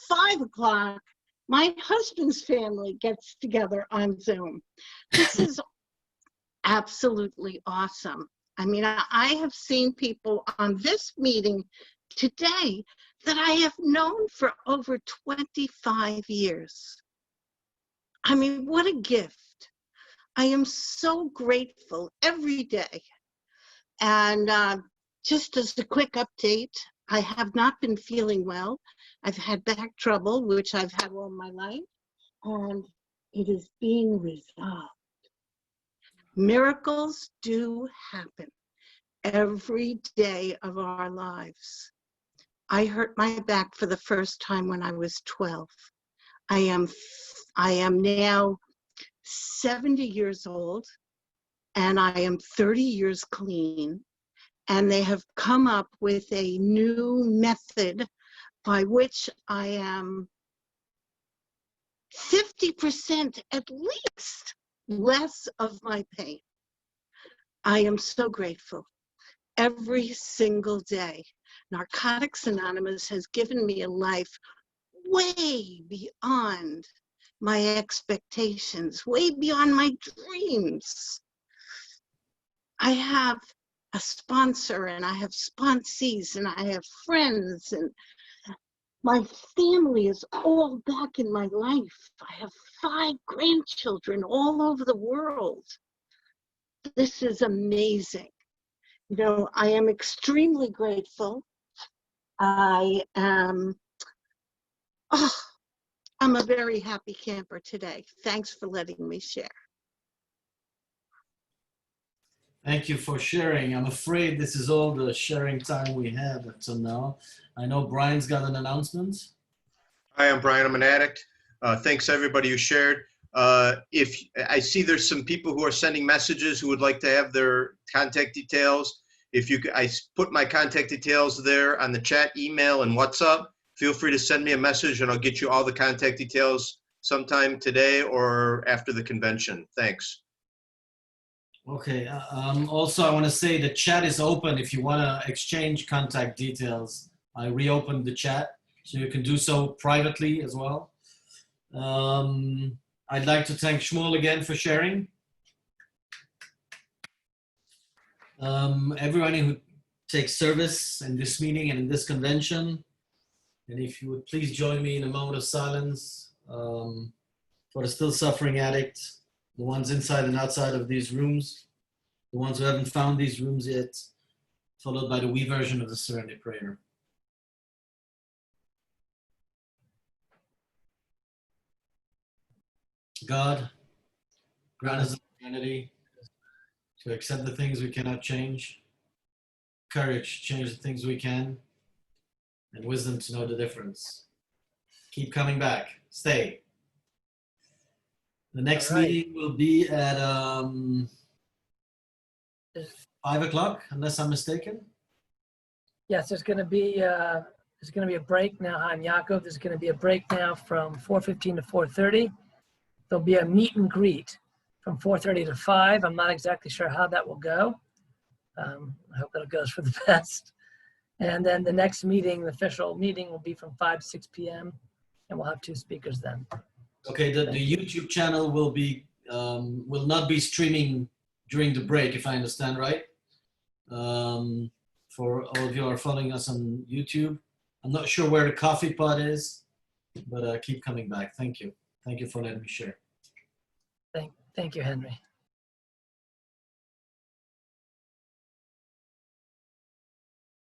5 o'clock, my husband's family gets together on Zoom. This is absolutely awesome. I mean, I have seen people on this meeting today that I have known for over 25 years. I mean, what a gift. I am so grateful every day. And just as a quick update, I have not been feeling well. I've had back trouble, which I've had all my life, and it is being resolved. Miracles do happen every day of our lives. I hurt my back for the first time when I was 12. I am now 70 years old, and I am 30 years clean. And they have come up with a new method by which I am 50% at least less of my pain. I am so grateful every single day. Narcotics Anonymous has given me a life way beyond my expectations, way beyond my dreams. I have a sponsor, and I have sponsees, and I have friends, and my family is all back in my life. I have 5 grandchildren all over the world. This is amazing. You know, I am extremely grateful. I'm a very happy camper today. Thanks for letting me share.
Thank you for sharing. I'm afraid this is all the sharing time we have until now. I know Brian's got an announcement.
Hi, I'm Brian. I'm an addict. Thanks everybody who shared. If I see there's some people who are sending messages who would like to have their contact details. If you, I put my contact details there on the chat, email, and WhatsApp. Feel free to send me a message, and I'll get you all the contact details sometime today or after the convention. Thanks.
Okay. Also, I want to say the chat is open if you want to exchange contact details. I reopened the chat, so you can do so privately as well. I'd like to thank Shmuel again for sharing. Everyone who takes service in this meeting and in this convention. And if you would please join me in a moment of silence for the still suffering addict, the ones inside and outside of these rooms, the ones who haven't found these rooms yet, followed by the we version of the Serenity Prayer. God, grant us the serenity to accept the things we cannot change, courage to change the things we can, and wisdom to know the difference. Keep coming back. Stay. The next meeting will be at 5 o'clock, unless I'm mistaken.
Yes, there's going to be a break now. I'm Yaakov. There's going to be a break now from 4:15 to 4:30. There'll be a meet and greet from 4:30 to 5. I'm not exactly sure how that will go. I hope that it goes for the best. And then the next meeting, the official meeting, will be from 5 to 6 p.m. and we'll have 2 speakers then.
Okay, the YouTube channel will not be streaming during the break, if I understand right. For all of you who are following us on YouTube, I'm not sure where the coffee pot is, but keep coming back. Thank you. Thank you for letting me share.
Thank you, Henry.